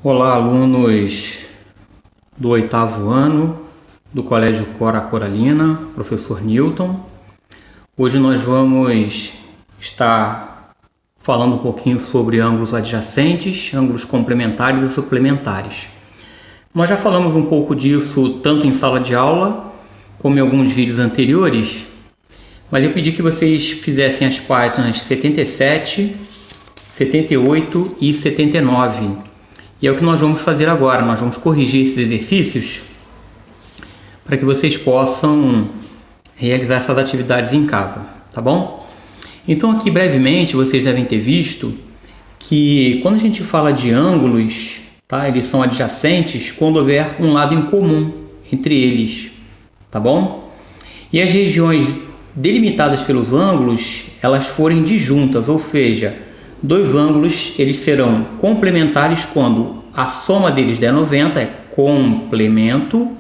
Olá, alunos do 8º ano do Colégio Cora Coralina, professor Newton. Hoje nós vamos estar falando um pouquinho sobre ângulos adjacentes, ângulos complementares e suplementares. Nós já falamos um pouco disso tanto em sala de aula como em alguns vídeos anteriores, mas eu pedi que vocês fizessem as páginas 77, 78 e 79. E é o que nós vamos fazer agora. Nós vamos corrigir esses exercícios para que vocês possam realizar essas atividades em casa, tá bom? Então aqui brevemente vocês devem ter visto que quando a gente fala de ângulos, tá? Eles são adjacentes quando houver um lado em comum entre eles, tá bom? E as regiões delimitadas pelos ângulos, elas forem disjuntas, ou seja, dois ângulos eles serão complementares quando a soma deles der 90, é complemento,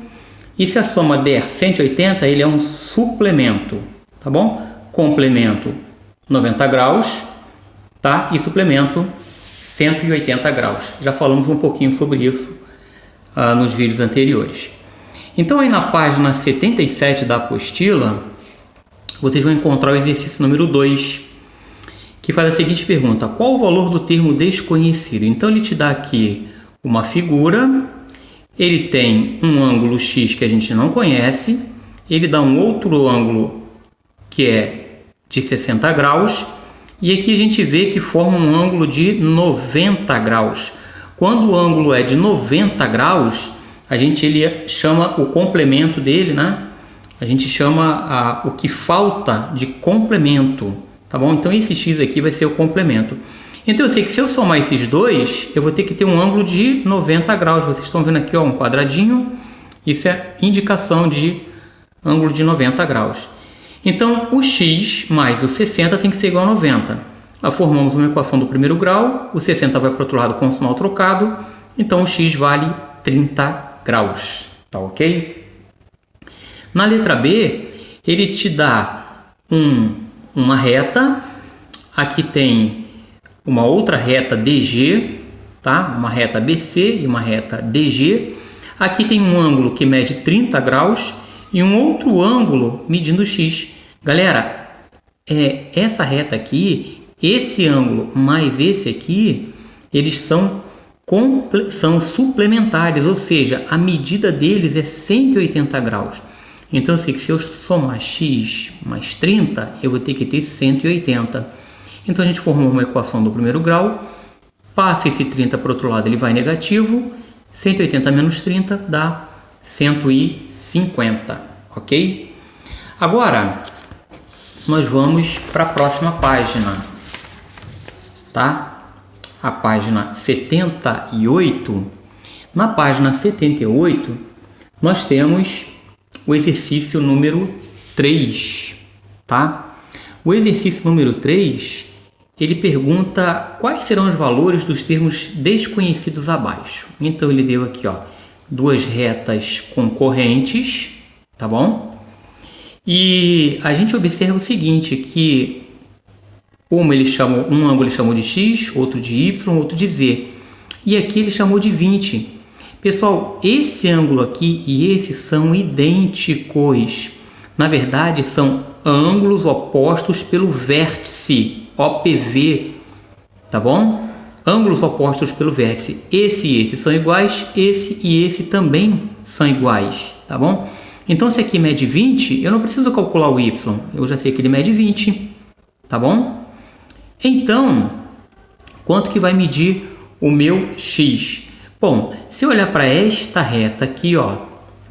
e se a soma der 180, ele é um suplemento, tá bom? Complemento 90 graus, tá? E suplemento 180 graus. Já falamos um pouquinho sobre isso nos vídeos anteriores. Então aí na página 77 da apostila, vocês vão encontrar o exercício número 2, que faz a seguinte pergunta: qual o valor do termo desconhecido? Então ele te dá aqui uma figura, ele tem um ângulo X que a gente não conhece, ele dá um outro ângulo que é de 60 graus, e aqui a gente vê que forma um ângulo de 90 graus. Quando o ângulo é de 90 graus, ele chama o complemento dele, né? A gente chama o que falta de complemento. Tá bom? Então esse X aqui vai ser o complemento. Então eu sei que se eu somar esses dois, eu vou ter que ter um ângulo de 90 graus. Vocês estão vendo aqui, ó, um quadradinho. Isso é indicação de ângulo de 90 graus. Então o X mais o 60 tem que ser igual a 90. Formamos uma equação do primeiro grau. O 60 vai para o outro lado com o sinal trocado. Então o X vale 30 graus. Tá ok? Na letra B, ele te dá uma reta, aqui tem uma outra reta DG, tá? Uma reta BC e uma reta DG. Aqui tem um ângulo que mede 30 graus e um outro ângulo medindo X. Galera, essa reta aqui, esse ângulo mais esse aqui, eles são suplementares, ou seja, a medida deles é 180 graus. Então eu sei que se eu somar x mais 30, eu vou ter que ter 180. Então a gente formou uma equação do primeiro grau, passa esse 30 para o outro lado, ele vai negativo, 180 menos 30 dá 150, ok? Agora, nós vamos para a próxima página, tá? A página 78. Na página 78, nós temos o exercício número 3, tá? O exercício número 3, ele pergunta quais serão os valores dos termos desconhecidos abaixo. Então ele deu aqui, ó, duas retas concorrentes, tá bom? E a gente observa o seguinte, que um ângulo ele chamou de x, outro de y, outro de z. E aqui ele chamou de 20. Pessoal, esse ângulo aqui e esse são idênticos. Na verdade, são ângulos opostos pelo vértice, OPV, tá bom? Ângulos opostos pelo vértice. Esse e esse são iguais, esse e esse também são iguais, tá bom? Então, se aqui mede 20, eu não preciso calcular o y, eu já sei que ele mede 20, tá bom? Então, quanto que vai medir o meu x? Bom, se eu olhar para esta reta aqui, ó,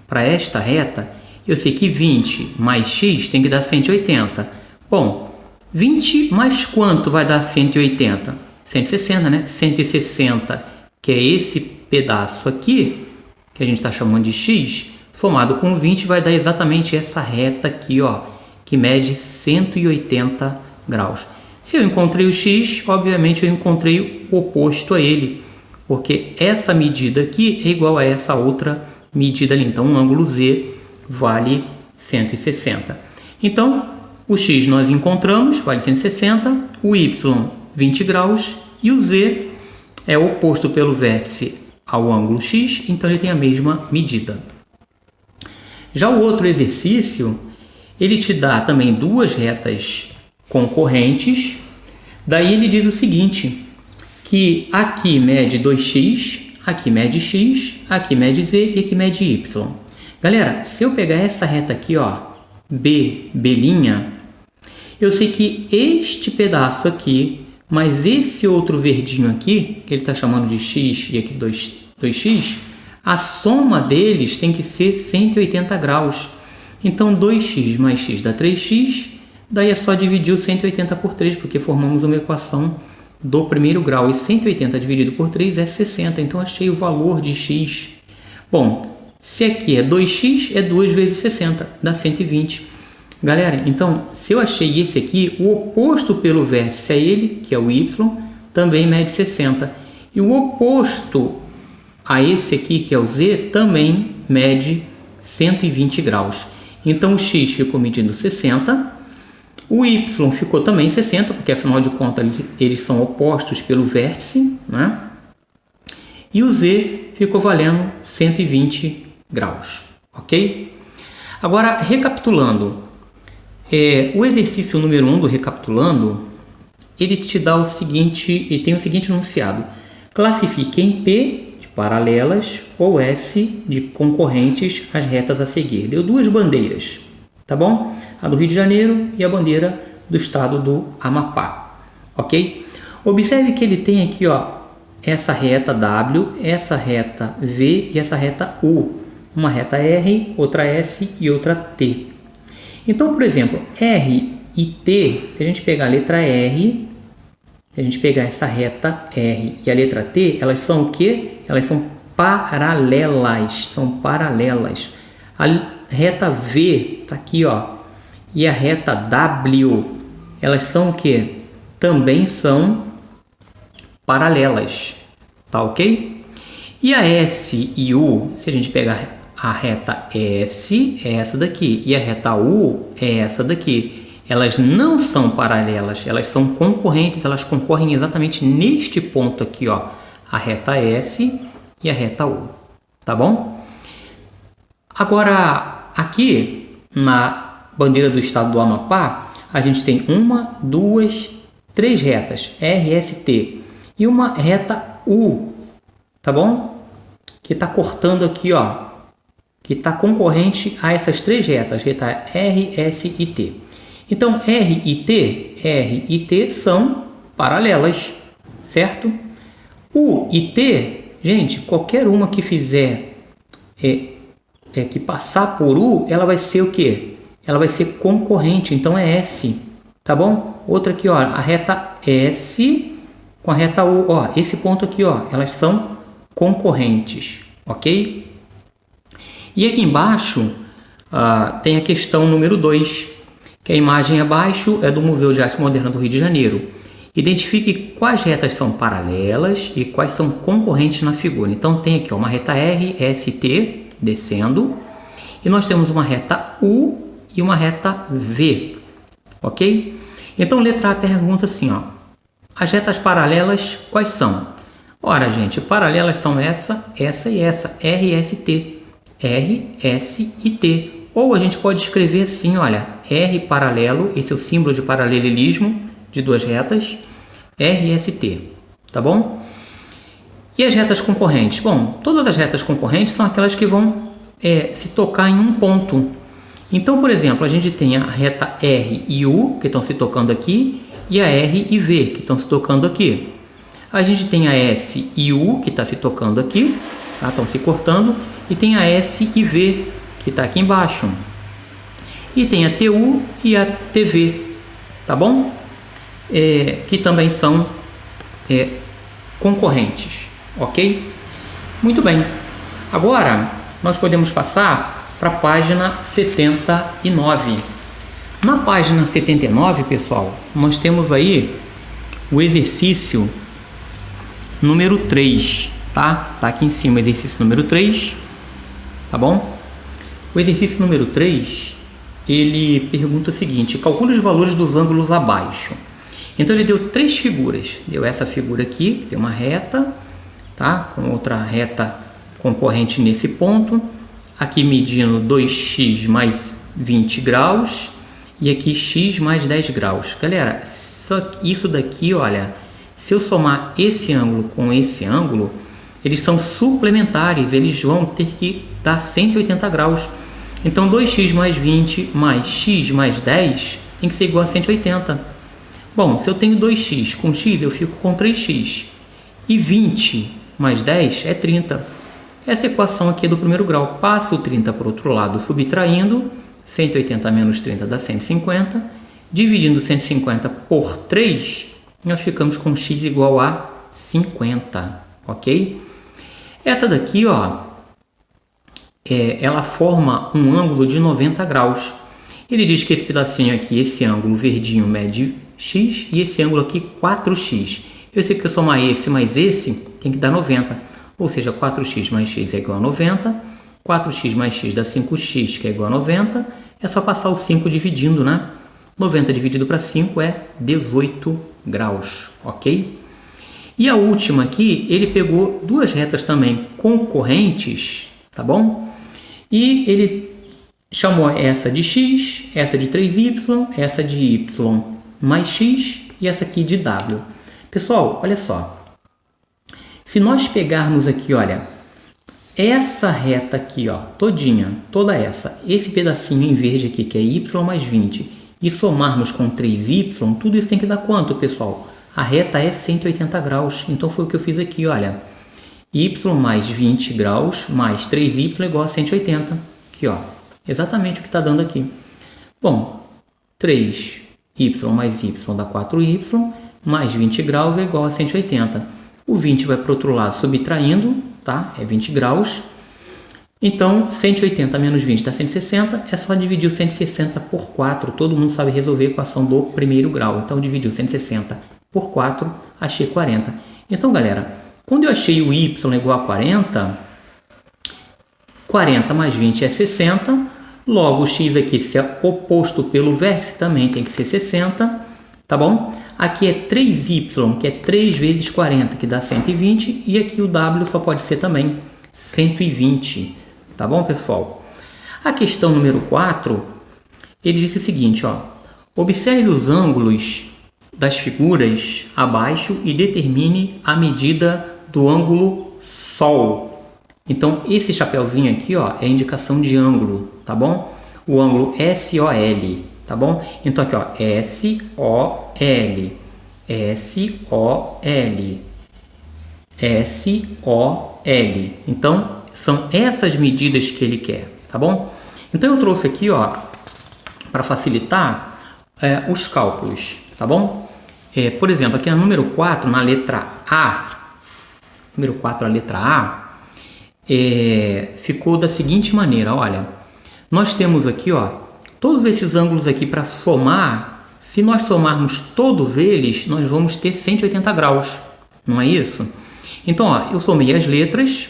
para esta reta, eu sei que 20 mais x tem que dar 180. Bom, 20 mais quanto vai dar 180? 160, né? 160, que é esse pedaço aqui, que a gente está chamando de x, somado com 20 vai dar exatamente essa reta aqui, ó, que mede 180 graus. Se eu encontrei o x, obviamente eu encontrei o oposto a ele, porque essa medida aqui é igual a essa outra medida ali. Então, o ângulo Z vale 160. Então, o x nós encontramos, vale 160, o y 20 graus e o Z é oposto pelo vértice ao ângulo X, então ele tem a mesma medida. Já o outro exercício, ele te dá também duas retas concorrentes, daí ele diz o seguinte, que aqui mede 2x, aqui mede x, aqui mede z e aqui mede y. Galera, se eu pegar essa reta aqui, ó, B, B', eu sei que este pedaço aqui, mais esse outro verdinho aqui, que ele está chamando de x e aqui 2x, a soma deles tem que ser 180 graus. Então 2x mais x dá 3x, daí é só dividir o 180 por 3, porque formamos uma equação do primeiro grau. E 180 dividido por 3 é 60, então achei o valor de x. Bom, se aqui é 2x, é 2 vezes 60, dá 120. Galera, então, se eu achei esse aqui, o oposto pelo vértice é ele, que é o y, também mede 60. E o oposto a esse aqui, que é o z, também mede 120 graus. Então, o x ficou medindo 60, o y ficou também 60, porque afinal de contas eles são opostos pelo vértice, né? E o z ficou valendo 120 graus, ok? Agora, recapitulando, o exercício número 1 do recapitulando, ele te dá o seguinte, e tem o seguinte enunciado: classifique em P de paralelas ou S de concorrentes as retas a seguir. Deu duas bandeiras, tá bom? A do Rio de Janeiro e a bandeira do estado do Amapá, ok? Observe que ele tem aqui, ó, essa reta W, essa reta V e essa reta U. Uma reta R, outra S e outra T. Então, por exemplo, R e T, se a gente pegar a letra R, se a gente pegar essa reta R e a letra T, elas são o quê? Elas são paralelas, A reta V está aqui, ó, e a reta W, elas são o quê? Também são paralelas, tá ok? E a S e U, se a gente pegar a reta S é essa daqui e a reta U é essa daqui. Elas não são paralelas, elas são concorrentes, elas concorrem exatamente neste ponto aqui, ó, a reta S e a reta U, tá bom? Agora, aqui na bandeira do estado do Amapá, a gente tem uma, duas, três retas, R, S, T, e uma reta U, tá bom? Que está cortando aqui, ó, que está concorrente a essas três retas, reta R, S e T. Então, R e T são paralelas, certo? U e T, gente, qualquer uma que fizer, que passar por U, ela vai ser o quê? Ela vai ser concorrente, então é S, tá bom? Outra aqui, ó, a reta S com a reta U, ó, esse ponto aqui, ó, elas são concorrentes, ok? E aqui embaixo tem a questão número 2, que a imagem abaixo é do Museu de Arte Moderna do Rio de Janeiro. Identifique quais retas são paralelas e quais são concorrentes na figura. Então tem aqui, ó, uma reta R, S, T descendo, e nós temos uma reta U e uma reta V, ok? Então letra A pergunta assim, ó, as retas paralelas quais são? Ora, gente, paralelas são essa e essa, R, S, T. R, S e T. Ou a gente pode escrever assim, olha, R paralelo, esse é o símbolo de paralelismo de duas retas, R, S, T, tá bom? E as retas concorrentes? Bom, todas as retas concorrentes são aquelas que vão se tocar em um ponto. Então, por exemplo, a gente tem a reta R e U, que estão se tocando aqui, e a R e V, que estão se tocando aqui. A gente tem a S e U, que está se tocando aqui, tá? Estão se cortando, e tem a S e V, que está aqui embaixo. E tem a TU e a TV, tá bom? Que também são concorrentes, ok? Muito bem. Agora, nós podemos passar para a página 79. Na página 79, pessoal, nós temos aí o exercício número 3, tá? Tá aqui em cima o exercício número 3, tá bom? O exercício número 3, ele pergunta o seguinte: calcule os valores dos ângulos abaixo. Então ele deu três figuras. Deu essa figura aqui, que tem uma reta, tá? Com outra reta concorrente nesse ponto. Aqui medindo 2x mais 20 graus e aqui x mais 10 graus. Galera, isso daqui, olha, se eu somar esse ângulo com esse ângulo, eles são suplementares, eles vão ter que dar 180 graus. Então 2x mais 20 mais x mais 10 tem que ser igual a 180. Bom, se eu tenho 2x com x, eu fico com 3x. E 20 mais 10 é 30. Essa equação aqui é do primeiro grau. Passo o 30 para o outro lado, subtraindo. 180 menos 30 dá 150. Dividindo 150 por 3, nós ficamos com x igual a 50. Ok? Essa daqui, ó, ela forma um ângulo de 90 graus. Ele diz que esse pedacinho aqui, esse ângulo verdinho mede x e esse ângulo aqui 4x. Eu sei que eu somar esse mais esse tem que dar 90. Ou seja, 4x mais x é igual a 90. 4x mais x dá 5x, que é igual a 90. É só passar o 5 dividindo, né? 90 dividido para 5 é 18 graus, ok? E a última aqui, ele pegou duas retas também concorrentes, tá bom? E ele chamou essa de x, essa de 3y, essa de y mais x e essa aqui de w. Pessoal, olha só. Se nós pegarmos aqui, olha, essa reta aqui, ó, todinha, toda essa, esse pedacinho em verde aqui, que é y mais 20, e somarmos com 3y, tudo isso tem que dar quanto, pessoal? A reta é 180 graus, então foi o que eu fiz aqui, olha. Y mais 20 graus mais 3y é igual a 180. Aqui, ó, exatamente o que está dando aqui. Bom, 3y mais y dá 4y, mais 20 graus é igual a 180. O 20 vai para o outro lado subtraindo, tá? É 20 graus. Então, 180 menos 20 dá 160. É só dividir o 160 por 4. Todo mundo sabe resolver a equação do primeiro grau. Então, dividir o 160 por 4, achei 40. Então, galera, quando eu achei o y igual a 40, 40 mais 20 é 60. Logo, o x aqui, se é oposto pelo vértice, também tem que ser 60. Tá bom? Aqui é 3y, que é 3 vezes 40, que dá 120. E aqui o w só pode ser também 120. Tá bom, pessoal? A questão número 4, ele disse o seguinte, ó. Observe os ângulos das figuras abaixo e determine a medida do ângulo Sol. Então, esse chapeuzinho aqui, ó, é indicação de ângulo, tá bom? O ângulo SOL. Tá bom? Então aqui, ó, SOL, SOL, SOL. Então, são essas medidas que ele quer, tá bom? Então eu trouxe aqui, ó, para facilitar os cálculos, tá bom? Por exemplo, aqui no número 4, na letra A, ficou da seguinte maneira, olha, nós temos aqui, ó, todos esses ângulos aqui para somar, se nós somarmos todos eles, nós vamos ter 180 graus, não é isso? Então, ó, eu somei as letras,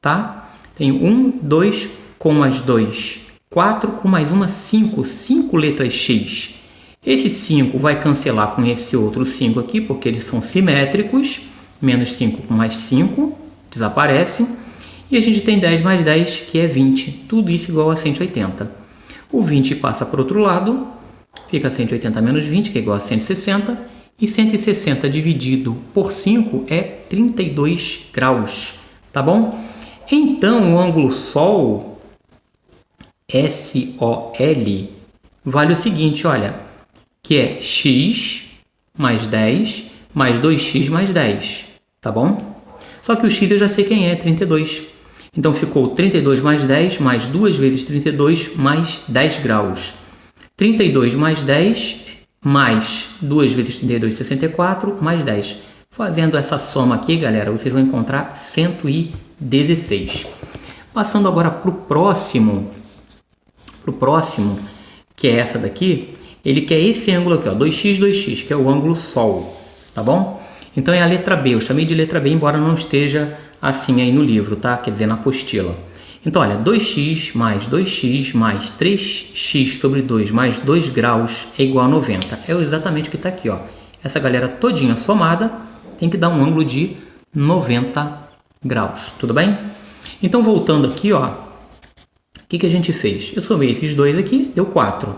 tá? Tenho 1, 2 com mais 2, 4 com mais uma, 5 letras X. Esse 5 vai cancelar com esse outro 5 aqui, porque eles são simétricos, menos 5 com mais 5, desaparece. E a gente tem 10 mais 10, que é 20, tudo isso igual a 180. O 20 passa para o outro lado, fica 180 menos 20, que é igual a 160. E 160 dividido por 5 é 32 graus, tá bom? Então, o ângulo Sol, SOL, vale o seguinte, olha, que é x mais 10 mais 2x mais 10, tá bom? Só que o x eu já sei quem é, 32. Então, ficou 32 mais 10 mais 2 vezes 32 mais 10 graus. 32 mais 10 mais 2 vezes 32, 64, mais 10. Fazendo essa soma aqui, galera, vocês vão encontrar 116. Passando agora para o próximo, que é essa daqui, ele quer esse ângulo aqui, ó, 2x, 2x, que é o ângulo Sol, tá bom? Então, é a letra B. Eu chamei de letra B, embora não esteja assim aí no livro, tá? Quer dizer, na apostila. Então, olha, 2x mais 3x sobre 2 mais 2 graus é igual a 90. É exatamente o que está aqui, ó. Essa galera todinha somada tem que dar um ângulo de 90 graus, tudo bem? Então, voltando aqui, ó, o que a gente fez? Eu somei esses dois aqui, deu 4.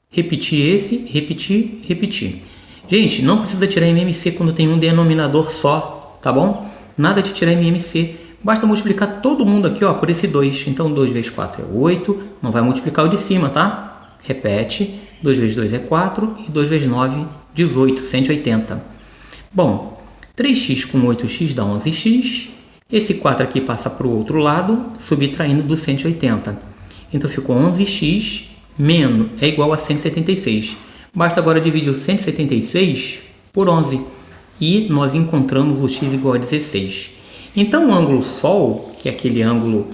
Repeti esse, repetir. Gente, não precisa tirar MMC quando tem um denominador só, tá bom? Nada de tirar MMC. Basta multiplicar todo mundo aqui, ó, por esse 2. Então, 2 vezes 4 é 8. Não vai multiplicar o de cima, tá? Repete. 2 vezes 2 é 4. E 2 vezes 9, 18, 180. Bom, 3x com 8x dá 11x. Esse 4 aqui passa para o outro lado, subtraindo do 180. Então, ficou 11x menos é igual a 176. Basta agora dividir o 176 por 11. E nós encontramos o x igual a 16. Então, o ângulo Sol, que é aquele ângulo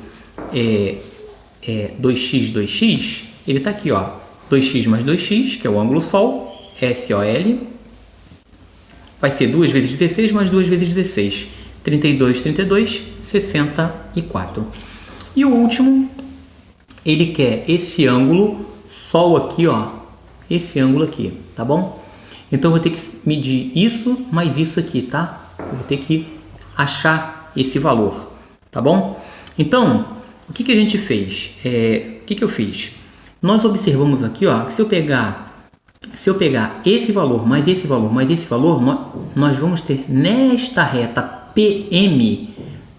2x, 2x, ele está aqui, ó, 2x mais 2x, que é o ângulo Sol, SOL, vai ser 2 vezes 16 mais 2 vezes 16, 32, 64. E o último, ele quer esse ângulo Sol aqui, ó, esse ângulo aqui, tá bom? Então, eu vou ter que medir isso mais isso aqui, tá? Eu vou ter que achar esse valor, tá bom? Então, o que a gente fez? O que eu fiz? Nós observamos aqui, ó, que se eu pegar esse valor mais esse valor mais esse valor, nós vamos ter nesta reta PM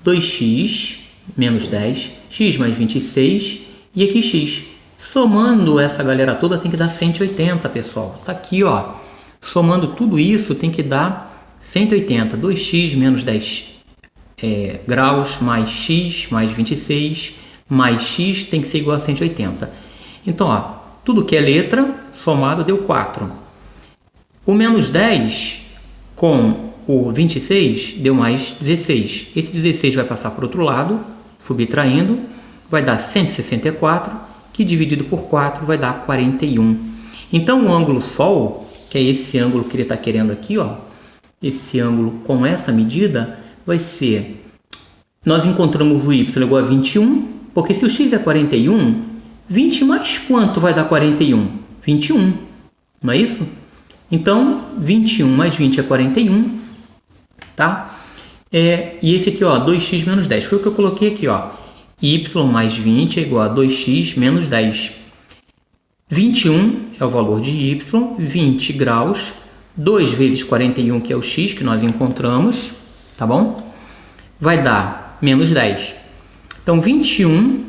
2x menos 10, x mais 26 e aqui x. Somando essa galera toda tem que dar 180, pessoal. Tá aqui, ó. Somando tudo isso tem que dar 180. 2x menos 10 graus mais x mais 26 mais x tem que ser igual a 180. Então, ó, tudo que é letra somado deu 4. O menos 10 com o 26 deu mais 16. Esse 16 vai passar para o outro lado, subtraindo, vai dar 164, que dividido por 4 vai dar 41. Então, o ângulo Sol, que é esse ângulo que ele está querendo aqui, ó, esse ângulo com essa medida, vai ser, nós encontramos o y igual a 21, porque se o x é 41, 20 mais quanto vai dar 41? 21, não é isso? Então, 21 mais 20 é 41, tá? E esse aqui, ó, 2x menos 10, foi o que eu coloquei aqui, ó, y mais 20 é igual a 2x menos 10. 21 é o valor de y, 20 graus, 2 vezes 41, que é o x que nós encontramos, tá bom? Vai dar menos 10. Então, 21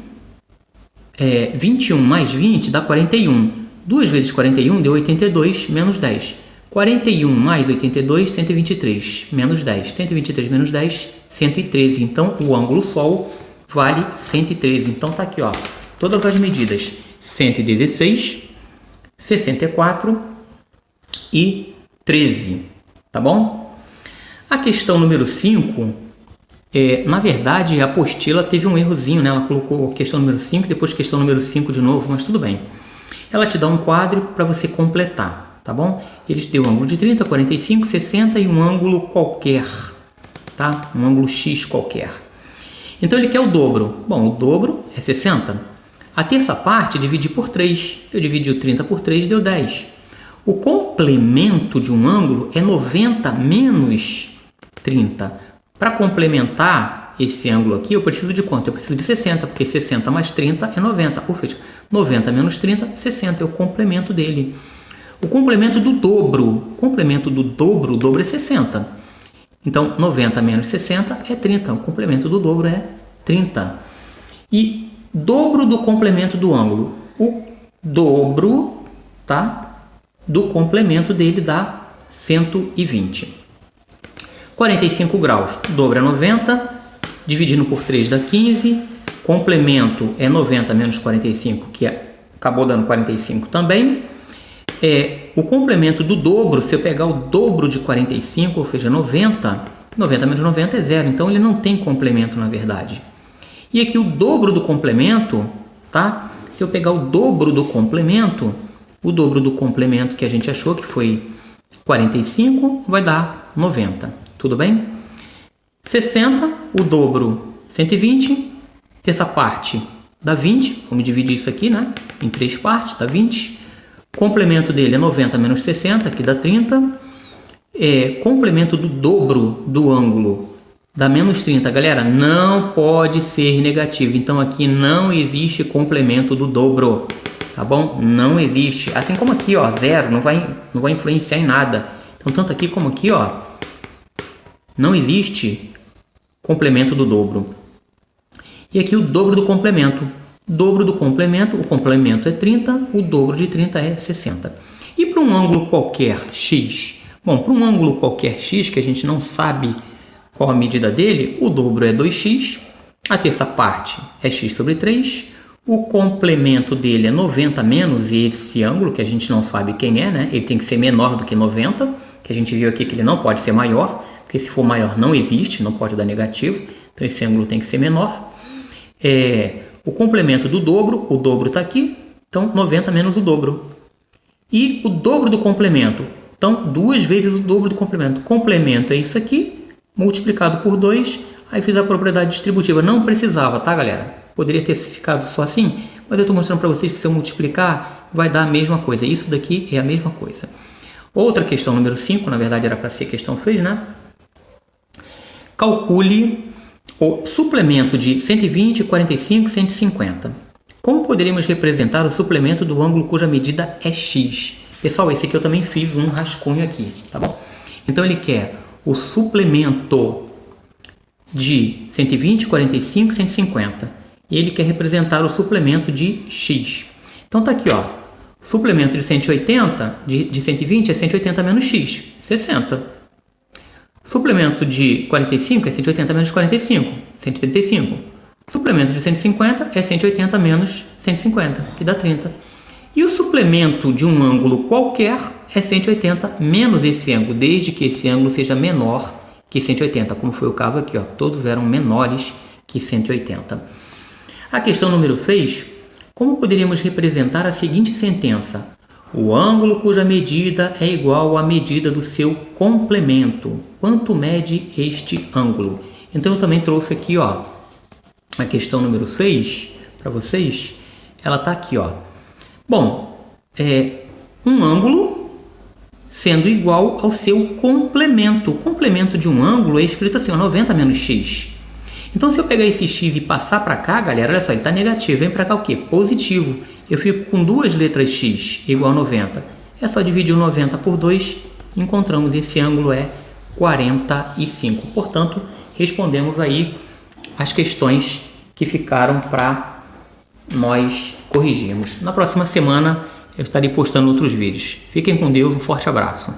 mais 20 dá 41. 2 vezes 41 deu 82, menos 10. 41 mais 82, 123, menos 10. 123 menos 10, 113. Então, o ângulo Sol vale 113. Então, tá aqui, ó, todas as medidas. 116, 64 e 13, tá bom? A questão número 5, na verdade, a apostila teve um errozinho, né? Ela colocou questão número 5, depois questão número 5 de novo, mas tudo bem. Ela te dá um quadro para você completar, tá bom? Ele te deu um ângulo de 30, 45, 60 e um ângulo qualquer, tá? Um ângulo X qualquer. Então, ele quer o dobro. Bom, o dobro é 60. A terça parte dividi por 3. Eu dividi o 30 por 3, deu 10. O complemento de um ângulo é 90 menos 30. Para complementar esse ângulo aqui, eu preciso de quanto? Eu preciso de 60, porque 60 mais 30 é 90. Ou seja, 90 menos 30, 60. É o complemento dele. O complemento do dobro. O complemento do dobro, o dobro é 60. Então, 90 menos 60 é 30. O complemento do dobro é 30. E dobro do complemento do ângulo. O dobro, tá, do complemento dele dá 120. 45 graus. O dobro é 90. Dividindo por 3 dá 15. Complemento é 90 menos 45, que acabou dando 45 também. O complemento do dobro, se eu pegar o dobro de 45, ou seja, 90 menos 90 é 0. Então, ele não tem complemento, na verdade. E aqui o dobro do complemento, tá? Se eu pegar o dobro do complemento que a gente achou que foi 45, vai dar 90. Tudo bem? 60, o dobro, 120. Terça parte dá 20. Vamos dividir isso aqui, né? Em 3 partes, dá 20. Complemento dele é 90 menos 60, que dá 30. Complemento do dobro do ângulo dá menos 30. Galera, não pode ser negativo. Então aqui não existe complemento do dobro, tá bom? Não existe. Assim como aqui, ó, zero, não vai influenciar em nada. Então tanto aqui como aqui, ó, não existe complemento do dobro. E aqui o dobro do complemento. Dobro do complemento, o complemento é 30, o dobro de 30 é 60. E para um ângulo qualquer x? Bom, para um ângulo qualquer x, que a gente não sabe qual a medida dele, o dobro é 2x, a terça parte é x sobre 3, o complemento dele é 90 menos esse ângulo, que a gente não sabe quem é, né? Ele tem que ser menor do que 90, que a gente viu aqui que ele não pode ser maior, porque se for maior não existe, não pode dar negativo, então esse ângulo tem que ser menor. O complemento do dobro, o dobro está aqui, então 90 menos o dobro. E o dobro do complemento, então 2 vezes o dobro do complemento. Complemento é isso aqui, multiplicado por 2, aí fiz a propriedade distributiva. Não precisava, tá, galera? Poderia ter ficado só assim, mas eu estou mostrando para vocês que se eu multiplicar, vai dar a mesma coisa. Isso daqui é a mesma coisa. Outra questão número 5, na verdade era para ser questão 6, né? Calcule o suplemento de 120, 45 e 150. Como poderíamos representar o suplemento do ângulo cuja medida é x? Pessoal, esse aqui eu também fiz um rascunho aqui, tá bom? Então ele quer o suplemento de 120, 45 e 150. E ele quer representar o suplemento de x. Então tá aqui, ó. Suplemento de 180, de 120 é 180 menos x, 60. Suplemento de 45 é 180 menos 45, 135. Suplemento de 150 é 180 menos 150, que dá 30. E o suplemento de um ângulo qualquer é 180 menos esse ângulo, desde que esse ângulo seja menor que 180, como foi o caso aqui, ó. Todos eram menores que 180. A questão número 6. Como poderíamos representar a seguinte sentença? O ângulo cuja medida é igual à medida do seu complemento. Quanto mede este ângulo? Então eu também trouxe aqui, ó, a questão número 6 para vocês. Ela está aqui, ó. Bom, um ângulo sendo igual ao seu complemento. O complemento de um ângulo é escrito assim, ó, 90 menos x. Então se eu pegar esse x e passar para cá, galera, olha só, ele está negativo. Vem para cá o quê? Positivo. Eu fico com duas letras x igual a 90. É só dividir o 90 por 2, encontramos esse ângulo é 45. Portanto, respondemos aí as questões que ficaram para nós corrigirmos. Na próxima semana eu estarei postando outros vídeos. Fiquem com Deus, um forte abraço.